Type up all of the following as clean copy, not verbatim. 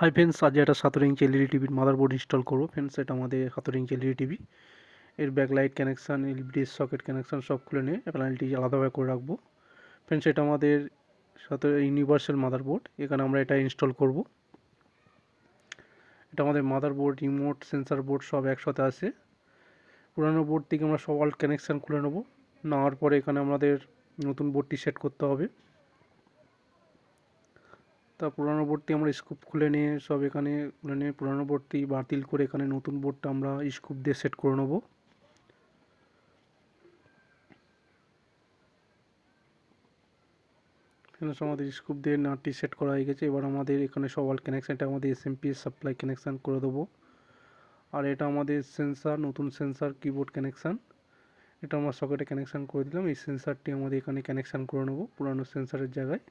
Hi friends, আজ একটা 17 inch LED টিভির মাদারবোর্ড ইনস্টল করবো। ফ্রেন্ডস, এটা আমাদের 17 ইঞ্চি এলইডি টিভি। এর backlight connection, LED socket connection সব খুলে নিয়ে প্যানেলটি আলাদাভাবে করে রাখবো। ফ্রেন্ডস, এটা আমাদের সাথে ইউনিভার্সাল মাদারবোর্ড। এখানে আমরা এটা ইনস্টল করব। এটা আমাদের মাদারবোর্ড, রিমোট, সেন্সার বোর্ড সব একসাথে আছে। পুরানো বোর্ড থেকে আমরা সব অল কানেকশান খুলে নেবো। নেওয়ার পরে এখানে আমাদের নতুন বোর্ডটি সেট করতে হবে। তা পুরানো বোর্ডটি আমরা স্কুপ খুলে নিয়ে সব এখানে খুলে নিয়ে পুরানো বোর্ডটি বাতিল করে এখানে নতুন বোর্ডটা আমরা স্কুপ দিয়ে সেট করে নেব। এখানে আমাদের স্কুপ দিয়ে নাটটি সেট করা হয়ে গেছে। এবার আমাদের এখানে সব অল কানেকশানটা আমাদের এসএমপি সাপ্লাই কানেকশান করে দেবো। আর এটা আমাদের সেন্সার, নতুন সেন্সার কিবোর্ড কানেকশান। এটা আমরা সকেটে কানেকশান করে দিলাম। এই সেন্সারটি আমাদের এখানে কানেকশান করে নেব পুরানো সেন্সারের জায়গায়।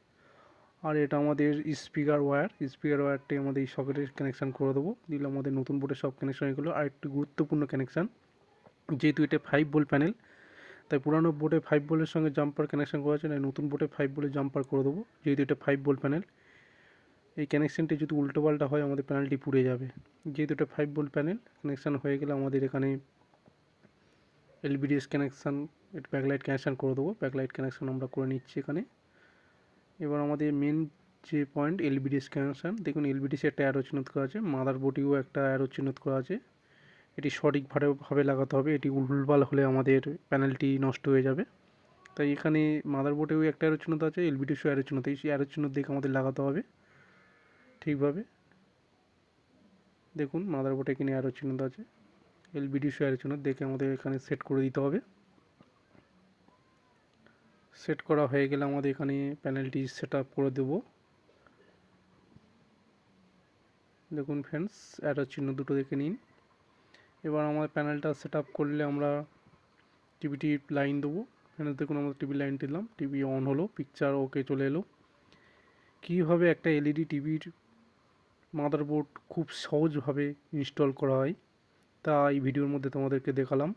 আর এটা আমাদের স্পিকার ওয়্যারটি আমাদের এই সকেটে কানেকশান করে দেবো। দিলে আমাদের নতুন বোর্ডের সব কানেকশান এগুলো। আর একটি গুরুত্বপূর্ণ কানেকশান, যেহেতু এটা 5 ভোল্ট প্যানেল, তাই পুরানো বোর্ডে 5 ভোল্টের সঙ্গে জাম্পার কানেকশান করা আছে, না নতুন বোর্ডে 5 ভোল্টের জাম্পার করে দেবো। যেহেতু এটা 5 ভোল্ট প্যানেল, এই কানেকশানটি যদি উল্টোপাল্টা হয় আমাদের প্যানেলটি পুড়ে যাবে। যেহেতু এটা 5 ভোল্ট প্যানেল, কানেকশান হয়ে গেলে আমাদের এখানে এলবিডিএস কানেকশান, এটা ব্যাকলাইট কানেকশান করে দেবো। ব্যাকলাইট কানেকশান আমরা করে নিচ্ছি এখানে। এবার আমাদের মেন যে পয়েন্ট, এলবিডিএস কানেকশান, দেখুন এলবিডিএস একটা অ্যারো চিহ্নিত করা আছে, মাদারবোর্ডেও একটা অ্যারো চিহ্নিত করা আছে। এটি সঠিকভাবে লাগাতে হবে। এটি ভুলভাল হলে আমাদের প্যানেলটি নষ্ট হয়ে যাবে। তাই এখানে মাদারবোর্ডেও একটা অ্যারো চিহ্নিত আছে, এলবিডিএসও অ্যারো চিহ্নিত, এই অ্যারো চিহ্ন দেখে আমাদের লাগাতে হবে ঠিকভাবে। দেখুন মাদারবোর্ডে এখানে অ্যারো চিহ্নিত আছে, এলবিডিএসও অ্যারো চিহ্ন দেখে আমাদের এখানে সেট করে দিতে হবে। সেট করা হয়ে গেলে আমাদের এখানে প্যানেলটি সেট আপ করে দেবো। দেখুন ফ্রেন্ডস, অ্যারো চিহ্ন দুটো দেখে নিন। এবার আমাদের প্যানেলটা সেট আপ করলে আমরা টিভিটির লাইন দেবো। এখানে দেখুন আমরা টিভির লাইন দিলাম, টিভি অন হলো, পিকচার ওকে চলে এলো। কীভাবে একটা এলইডি টিভির মাদারবোর্ড খুব সহজভাবে ইনস্টল করা হয় তা এই ভিডিওর মধ্যে তোমাদেরকে দেখালাম।